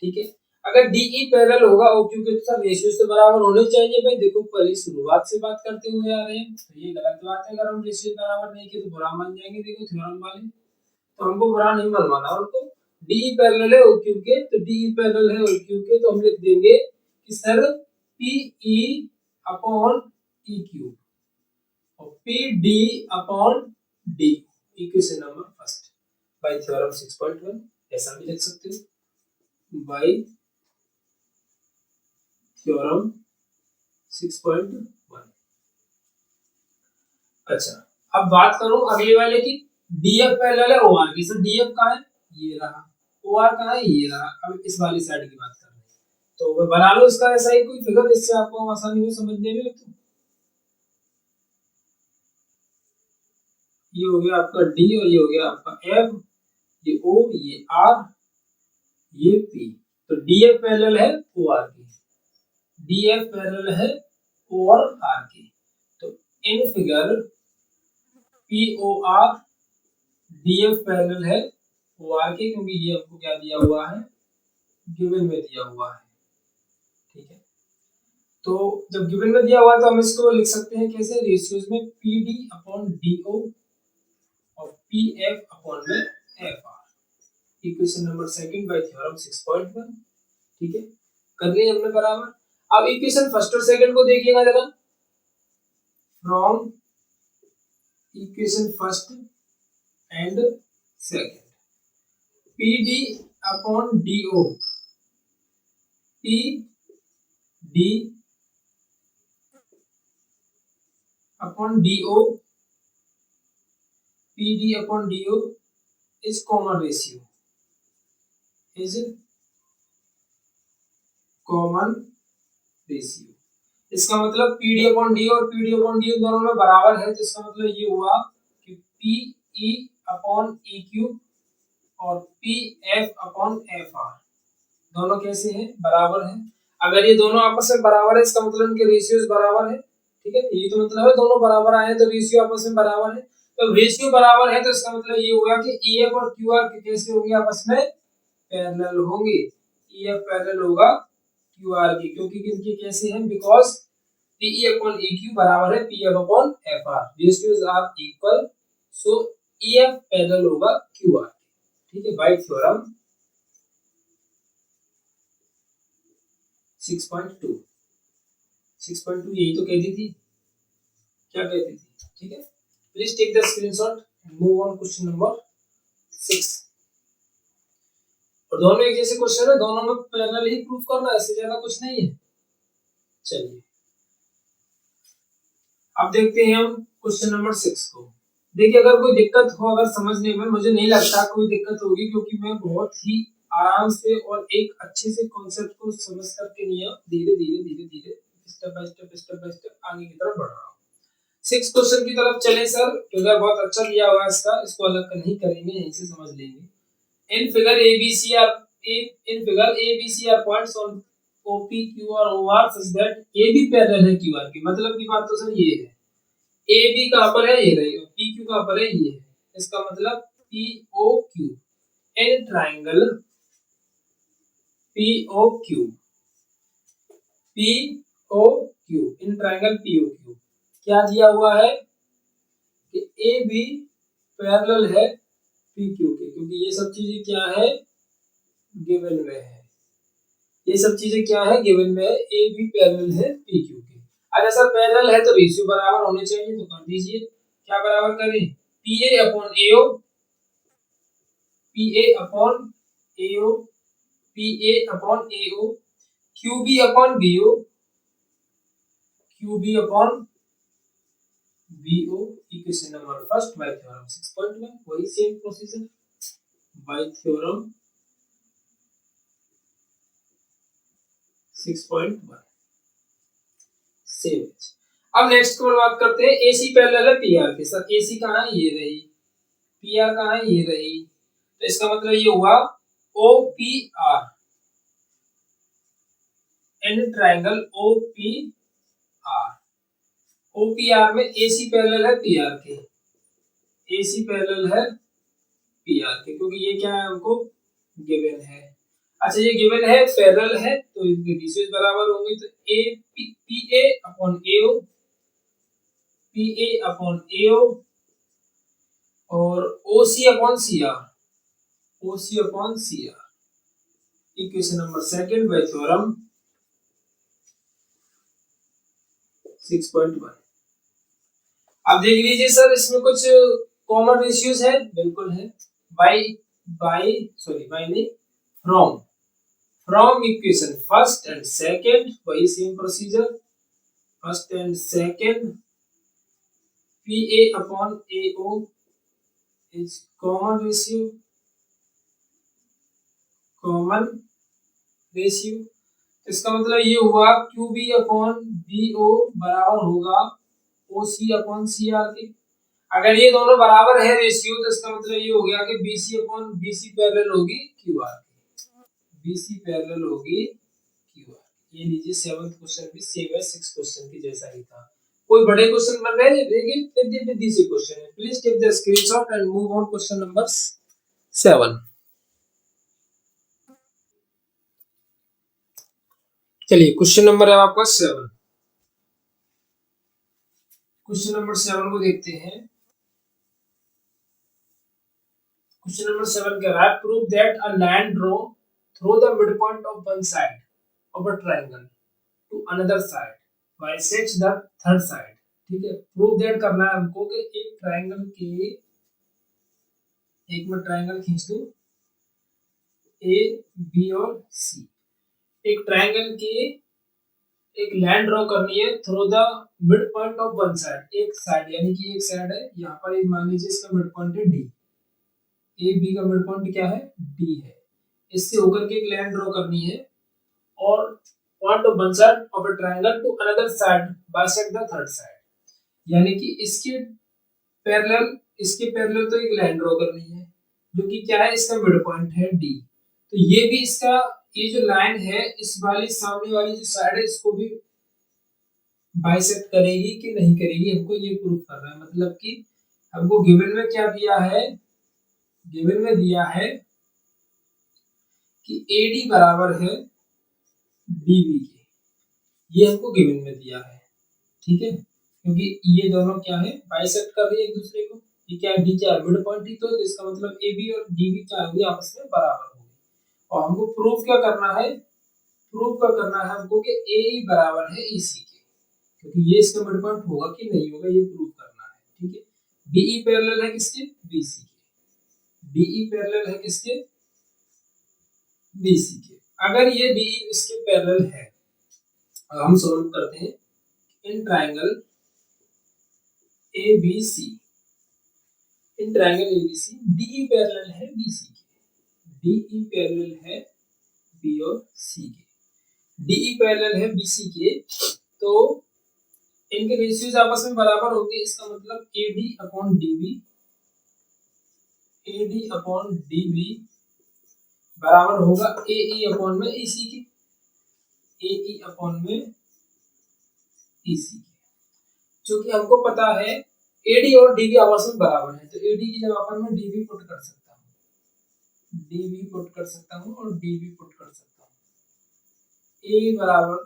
ठीक है। अगर डीई पैरेलल होगा ओक्यू के तो सर रेशियो से बराबर होने चाहिए। भाई देखो पहले शुरुआत से बात करते हुए आ रहे हैं, तो ये गलत बात है, अगर हम रेशियो बराबर नहीं किए तो बुरा मान जाएंगे, देखो थ्योरम वाले, तो हमको बुरा नहीं मनवाना उनको। डी पैरेलल है ओक्यू के, तो डी पैरेलल है ओक्यू के, तो हम लिख देंगे कि sir P E upon E Q और P D upon D, equation number first by theorem 6.1, ऐसा भी लिख सकते हो बाय थ्योरम 6.1। अच्छा, अब बात करूं अगले वाले की। डीएफ पैरेलल है ओआर की। सर डीएफ कहाँ है? ये रहा। ओआर कहाँ है? ये रहा। अब इस वाली साइड की बात कर रहे हैं, तो वो बना लो इसका ऐसा ही कोई फिगर, इससे आपको आसानी हो समझने में। तो ये हो गया आपका डी और ये हो गया आपका एफ, ये ओ, ये आर, ये पी। तो डीएफ पैरेलल है ओआर की। डीएफ पैरेलल है ओ और आर की। तो in figure P O R DF parallel है ओ आर के, क्योंकि ये हमको क्या दिया हुआ है? गिवन में दिया हुआ है। ठीक है, तो जब गिवन में दिया हुआ है तो हम इसको लिख सकते हैं कैसे? रेशियोज में P D upon D O और पी एफ अपॉन में F R. Equation number second by theorem 6.1। ठीक है, कर लिए हमने बराबर। अब इक्वेशन फर्स्ट और सेकंड को देखिएगा जरा। From equation first and second, P D upon D O, P D upon D O, P D upon D O is common ratio, is common ratio. इसका मतलब पी डी अपॉन डी और P D upon D दोनों में बराबर है, तो इसका मतलब ये हुआ कि P E upon E Q और P F upon F R दोनों कैसे हैं? बराबर हैं। अगर ये दोनों आपस में बराबर है, इसका मतलब इनके रेशियोज बराबर है। ठीक है, ये तो मतलब है दोनों बराबर आए तो रेशियो आपस में बराबर है। तो रेशियो बराबर है तो इसका मतलब ये होगा कि ई एफ और क्यू आर कैसे होंगे? आपस में पैरेलल होंगे। ई एफ पैरेलल होगा क्यू आर की, क्योंकि इनके कैसे हैं? Because P E upon E Q बराबर है P F upon F R, ratios are equal, so E F parallel होगा क्यू आर। ठीक है, बाय थ्योरम 6.2। 6.2 यही तो कहती थी, क्या कहती थी? ठीक है, please take the screenshot and move on question number 6। और दोनों एक जैसे क्वेश्चन है, दोनों में पैरेलल ही प्रूफ करना है, इससे ज्यादा कुछ नहीं है। चलिए अब देखते हैं हम क्वेश्चन नंबर 6 को। देखिए, अगर कोई दिक्कत हो अगर समझने में, मुझे नहीं लगता कोई दिक्कत होगी, क्योंकि मैं बहुत ही आराम से और एक अच्छे से कॉन्सेप्ट को समझ करके नियम धीरे धीरे धीरे धीरे स्टेप बाय स्टेप आगे की तरफ बढ़ रहा हूँ। 6 क्वेश्चन की तरफ चले सर। फिगर बहुत अच्छा दिया हुआ है इसका, इसको अलग नहीं करेंगे, यहीं से समझ लेंगे। In figure A B C R, in figure A B C R points on OP Q R O R such that A B parallel है क्यू आर की। मतलब की बात तो सर ये है, ए बी कहां पर है? ये रही। पी क्यू कहां पर है? ये है। इसका मतलब P O Q in triangle P O Q, P O Q in triangle P O Q क्या दिया हुआ है? कि ए बी पैरेलल है पी क्यू के, क्योंकि ये सब चीजें क्या है? गिवन में है। ये सब चीजें क्या है? गिवन में है। ए बी पैरेलल है पी क्यू के। अच्छा सर, पैरेलल है तो रेशियो बराबर होने चाहिए, तो कर दीजिए। क्या बराबर करें? P A upon A O, P A upon A O, P A upon A O, Q B upon B O, Q B upon B O. Equation number first by theorem 6.1। वही same procedure by theorem 6.1 same. अब next को बात करते हैं, AC parallel है PR के। Sir AC कहां है? ये रही। पीआर कहां है? ये रही। तो इसका मतलब ये हुआ O P R in triangle O P R. O P R में एसी पैरेलल है पीआर के, एसी पैरेलल है पीआर के, क्योंकि ये क्या है? हमको गिवन है। अच्छा, ये गिवन है, पैरेलल है, तो इनके रेशियोज बराबर होंगे। तो A P A upon A O, P A upon A O और O C upon C R, O C upon C R. Equation number second by theorem 6.1। अब देख लीजिए सर, इसमें कुछ कॉमन रेशियोज है, बिल्कुल है। बाय बाय सॉरी बाय नहीं, from from equation first and second, वही same procedure. First and second PA upon AO is common ratio. इसका मतलब ये हुआ QB अपॉन BO बराबर होगा OC अपॉन CR के। अगर ये दोनों बराबर है रेशियो तो इसका मतलब ये हो गया कि BC अपॉन BC पैरेलल होगी QR की। BC पैरेलल होगी QR। ये लीजिए 7th क्वेश्चन भी सेम है 6th क्वेश्चन की जैसा ही था। कोई बड़े क्वेश्चन बन रहे हैं देखिए दिस क्वेश्चन है। Please take the screenshot and move on question number 7। चलिए क्वेश्चन नंबर है आपका 7। क्वेश्चन नंबर 7 को देखते हैं। क्वेश्चन नंबर 7 कह रहा है prove that a line draw through the mid point of one side of a triangle to another side bisects the third side. ठीक है, प्रूव दैट करना है हमको कि एक ट्रायंगल के, एक में ट्रायंगल खींच दो ए बी और सी। एक ट्रायंगल की एक लाइन ड्रॉ करनी है through the mid point of one side, एक साइड यानी कि एक साइड है यहाँ पर, एक मान लीजिए इसका मिड पॉइंट है डी, ए बी का मिड पॉइंट क्या है डी है। इससे होकर के एक लाइन ड्रॉ करनी है और point of one side of a triangle to another side bisect the third side, यानी कि इसके पैरेलल तो एक लाइन ड्रॉ करनी है जो कि क्या है इसका मिड पॉइंट है डी। तो ये भी इसका, ये जो लाइन है इस वाली सामने वाली जो साइड है इसको भी बाइसेक्ट करेगी कि नहीं करेगी, हमको ये प्रूफ करना है। मतलब कि हमको गिवन में क्या दिया है, गिवन में दिया है कि AD बराबर है DB के, ये हमको गिवन में दिया है। ठीक है, क्योंकि ये दोनों क्या है बाइसेक्ट कर रही है एक दूसरे को। ये क्या है डी क्या है मिड पॉइंट ही तो इसका मतलब AB और DB क्या होगी आपस में बराबर होगी। और हमको प्रूफ क्या करना है, प्रूफ क्या करना है हमको कि AE बराबर है EC के, क्योंकि ये इसका मिड पॉइंट होगा कि नहीं होगा ये प्रूफ करना है। ठीक है, DE पैरेलल है किसके BC के, DE पैरेलल है किसके BC के। अगर ये DE इसके पैरेलल है, हम सॉल्व करते हैं in triangle ABC, in triangle ABC DE parallel है BC के, DE पैरेलल है B और C के, DE पैरेलल है BC के, तो इनके रेशियोज आपस में बराबर होंगे। इसका मतलब AD upon DB, AD upon DB बराबर होगा AE अपॉन में EC के, AE अपॉन में EC के। क्योंकि हमको पता है AD और DB आपस में बराबर है, तो AD की जगह पर मैं DB पुट कर सकता हूँ, DB पुट कर सकता हूँ और DB पुट कर सकता हूँ। A बराबर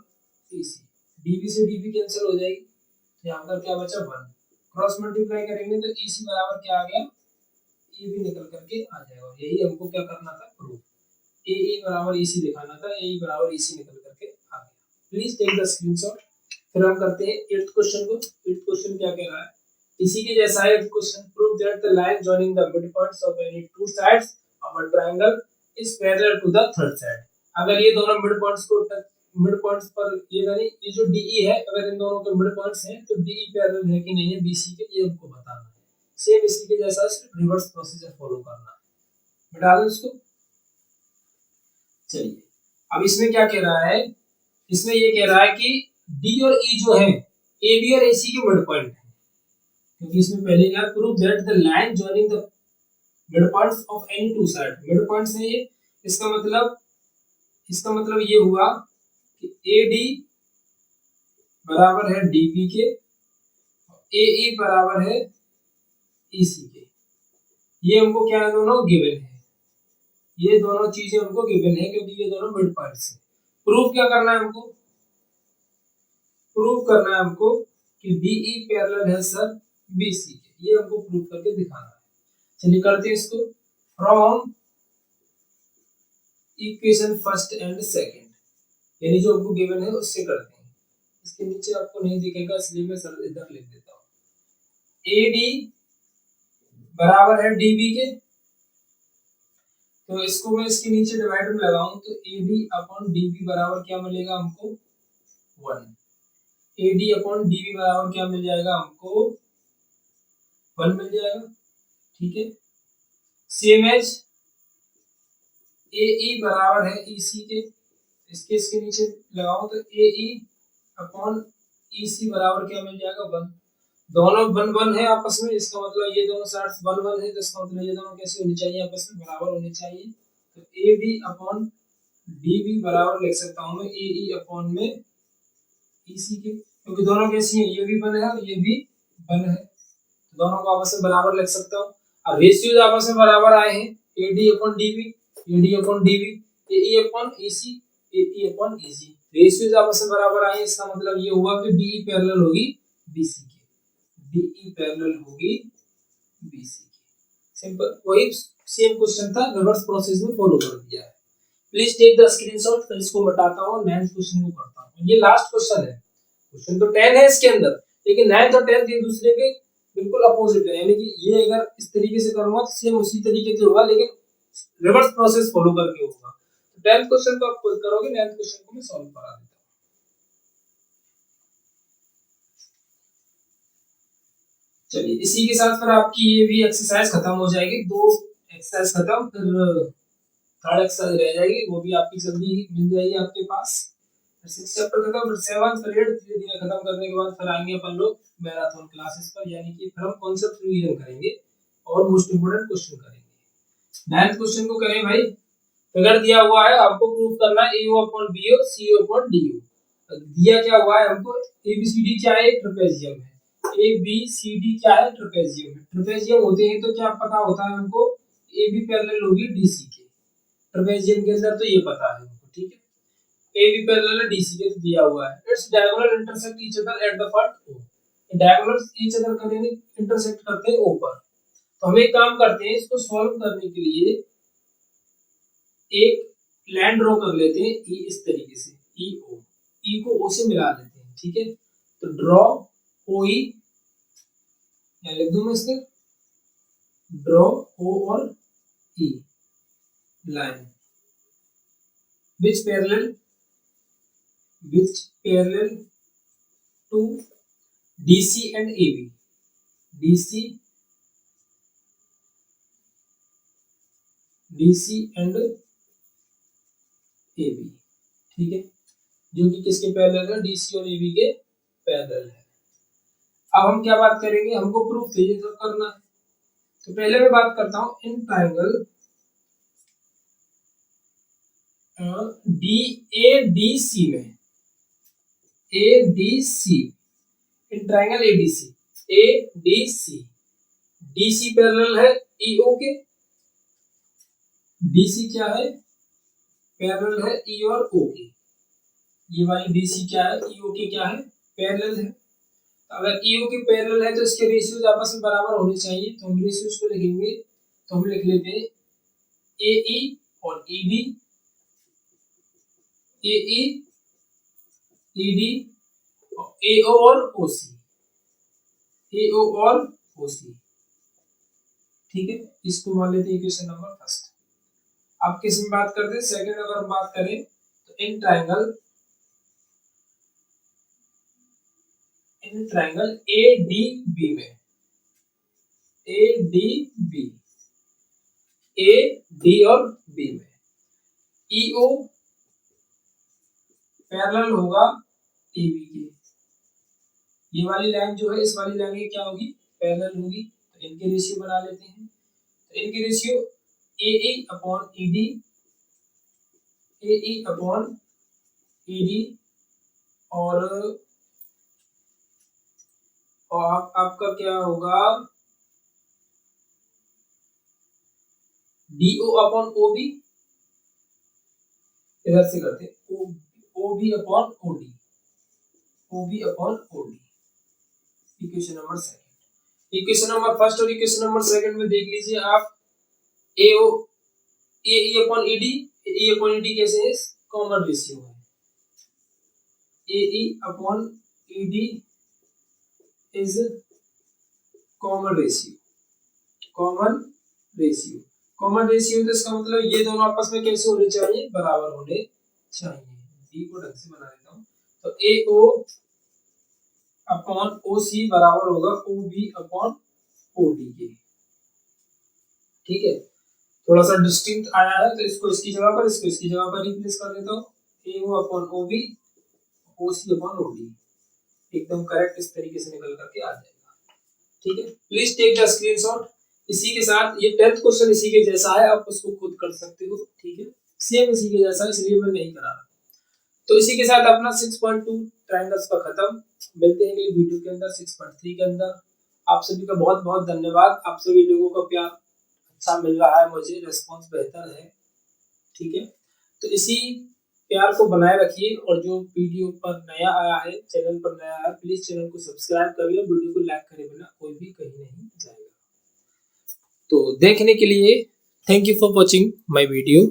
EC, DB से DB कैंसिल हो जाएगी, तो यहाँ पर क्या बचा 1, क्रॉस मल्टीप्लाई करेंगे तो EC बराबर क्या आ गया AB निकल करके आ जाएगा। यही हमको क्या करना था प्रूफ, AE बराबर EC दिखाना था, AE बराबर EC निकल करके आ गया। Please take the screenshot. फिर हम करते हैं 8th क्वेश्चन को। 8th क्वेश्चन क्या कह रहा है, इसी के जैसा है question, prove that the line joining the mid points of any two sides of a triangle is parallel to the third side. अगर ये दोनों मिड पॉइंट्स को मिड पॉइंट्स पर ये यानी ये जो DE है अगर इन दोनों के मिड पॉइंट्स हैं तो DE पैरेलल है कि नहीं है BC के, ये हमको बताना है। सेम इसी के जैसा सिर्फ रिवर्स प्रोसीजर फॉलो करना है। बता दो इसको। चलिए अब इसमें क्या कह रहा है, इसमें ये कह रहा है कि D और E जो है AB और AC के मिड पॉइंट है, क्योंकि इसमें पहले क्या prove that the line joining the mid points of any to side, mid points है ये, इसका मतलब ये हुआ कि AD बराबर है DB के, AE बराबर है EC के। ये हमको क्या है दोनों गिवन है, ये दोनों चीजें हमको गिवन है क्योंकि ये दोनों मिड पॉइंट्स हैं। प्रूफ क्या करना है हमको, प्रूफ करना है हमको कि DE पैरेलल है सर BC के, ये हमको प्रूफ करके दिखाना है। चलिए करते हैं इसको। From equation first and second, यानी जो हमको गिवन है उससे करते हैं। इसके नीचे आपको नहीं दिखेगा इसलिए मैं सर इधर लिख देता हूँ। AD बराबर है DB के, तो इसको मैं इसके नीचे डिवाइड में लगाऊं तो AD अपॉन DB बराबर क्या मिलेगा हमको 1, AD अपॉन DB बराबर क्या मिल जाएगा हमको 1 मिल जाएगा, ठीक है। सेम एज ए ई बराबर है ई सी के, इसके नीचे लगाओ तो ए ई अपॉन ई सी बराबर क्या मिल जाएगा 1। दोनों 1 1 है आपस में, इसका मतलब ये दोनों साइड्स 1 1 है, तो इसका मतलब ये दोनों कैसे होनी चाहिए, आपस में बराबर होने चाहिए। तो A B upon D B बराबर लिख सकता हूँ मैं ए ई अपॉन में ई सी के, क्योंकि दोनों कैसी हैं, ये भी 1 है और ये भी 1 है, तो दोनों को आपस में बराबर लिख सकता हूँ। अब रेशियोज आपस में बराबर आए हैं, A D upon D B, A D upon D B, A E upon E C, A E upon E C, ratios आपस में बराबर आए हैं, इसका मतलब ये हुआ कि डी ई पैरेलल होगी बी सी के, डी ई पैरेलल होगी बी सी के। सिंपल, वही सेम क्वेश्चन था, रिवर्स प्रोसेस में फॉलो कर दिया है। प्लीज टेक द स्क्रीनशॉट, फिर इसको मिटाता हूँ, 9th क्वेश्चन को करता हूँ। ये लास्ट क्वेश्चन है, क्वेश्चन तो 10 है इसके अंदर, लेकिन 9th और 10th एक दूसरे के बिल्कुल अपोजिट है, यानी कि ये अगर इस तरीके से करूंगा तो सेम उसी तरीके से होगा, लेकिन रिवर्स प्रोसेस फॉलो करके होगा। तो 10th क्वेश्चन को आप खुद करोगे, 9th क्वेश्चन को मैं सॉल्व करा देता हूं। चलिए, इसी के साथ फिर आपकी ये भी एक्सरसाइज खत्म हो जाएगी, 2 एक्सरसाइज खत्म, फिर 3rd एक्सरसाइज रह जाएगी, वो भी आपकी जल्दी मिल जाएगी आपके पास। 6 चैप्टर खत्म, फिर 7th फिर 8th धीरे धीरे खत्म करने के बाद फिर आएंगे अपन लोग मैराथन क्लासेस पर, यानी कि फिर हम कॉन्सेप्ट रिवीजन करेंगे और मोस्ट इंपोर्टेंट क्वेश्चन करेंगे। 9th क्वेश्चन को करें भाई, फिगर दिया हुआ है, आपको प्रूव करना है AO upon BO, CO upon DO। दिया क्या हुआ है हमको, ABCD क्या है, ट्रेपेजियम है, ABCD क्या है, ट्रेपेजियम है। ट्रेपेजियम होते हैं तो क्या पता होता है हमको, AB पैरेलल होगी DC के, ट्रेपेजियम के अंदर तो ये पता है हमको, ठीक है। AB पैरेलल है DC के, तो दिया हुआ है its diagonal intersect each other at the point O। Diagonals each other करेंगे, इंटरसेक्ट करते हैं O पर। तो हम एक काम करते हैं, इसको सॉल्व करने के लिए एक लाइन ड्रॉ कर लेते हैं, E इस तरीके से, EO, E को O से मिला लेते हैं, ठीक है। तो ड्रॉ OE, या लिख दूं मैं इसके, ड्रॉ O और E line which parallel to DC and AB, DC and AB, ठीक है, जो कि किसके पैरेलल है, DC और AB के पैरेलल है। अब हम क्या बात करेंगे, हमको प्रूफ चाहिए तो करना है, तो पहले मैं बात करता हूं इन ट्रायंगल DADC में, ADC, in triangle ADC, DC parallel है EO के, DC क्या है, पैरेलल है E और O के, ये वाली DC क्या है, EO के क्या है, पैरेलल है। अगर EO के पैरेलल है तो इसके रेशियोज आपस में बराबर होने चाहिए, तो हम रेशियोज को लिखेंगे, तो हम लिख लेते हैं AE और ED, AE ED, AO और OC, AO और OC, ठीक है। इसको मान लेते हैं इक्वेशन नंबर फर्स्ट। अब किस में बात करते हैं, सेकंड अगर हम बात करें तो इन ट्रायंगल ADB में, ADB, AD और B में EO पैरेलल होगा AB के, ये वाली लाइन जो है इस वाली लाइन की क्या होगी, पैरेलल होगी, तो इनके रेशियो बना लेते हैं। तो इनके ratio AE upon ED, AE upon ED, और आपका क्या होगा, DO अपॉन OB, इधर से करते हैं OB upon OD, OB upon OD, equation number second. Equation number first और इक्वेशन नंबर सेकंड में देख लीजिए आप, AO AE upon ED, AE upon ED कैसे है, कॉमन रेशियो है, AE upon ED is common ratio, common ratio, common ratio, तो इसका मतलब ये दोनों आपस में कैसे होने चाहिए, बराबर होने चाहिए। डी को ढंग से बना देता हूं, तो AO अपॉन OC बराबर होगा OB अपॉन ODA। ठीक है, थोड़ा सा डिस्टिंक्ट आया है तो इसको इसकी जगह पर, इसको इसकी जगह पर रिप्लेस कर देता हूँ। AO upon OB, OC upon OD, एकदम करेक्ट इस तरीके से निकल करके आ जाएगा। ठीक है, प्लीज टेक द स्क्रीनशॉट। इसी के साथ ये 10th क्वेश्चन इसी के जैसा है, आप उसको खुद कर सकते हो। ठीक है, सेम इसी के जैसा, इसलिए मैं नहीं करा रहा। तो इसी के साथ अपना 6.2 ट्रायंगल्स का खत्म। मिलते हैं अगली वीडियो के अंदर 6.3 के अंदर। आप सभी का बहुत बहुत धन्यवाद। आप सभी लोगों का प्यार अच्छा मिल रहा है, मुझे रिस्पांस बेहतर है। ठीक है, तो इसी प्यार को बनाए रखिए। और जो वीडियो पर नया आया है, चैनल पर नया आया, प्लीज चैनल को सब्सक्राइब करिए। वीडियो को लाइक करे बिना कोई भी कहीं नहीं जाएगा। तो देखने के लिए thank you for watching my video.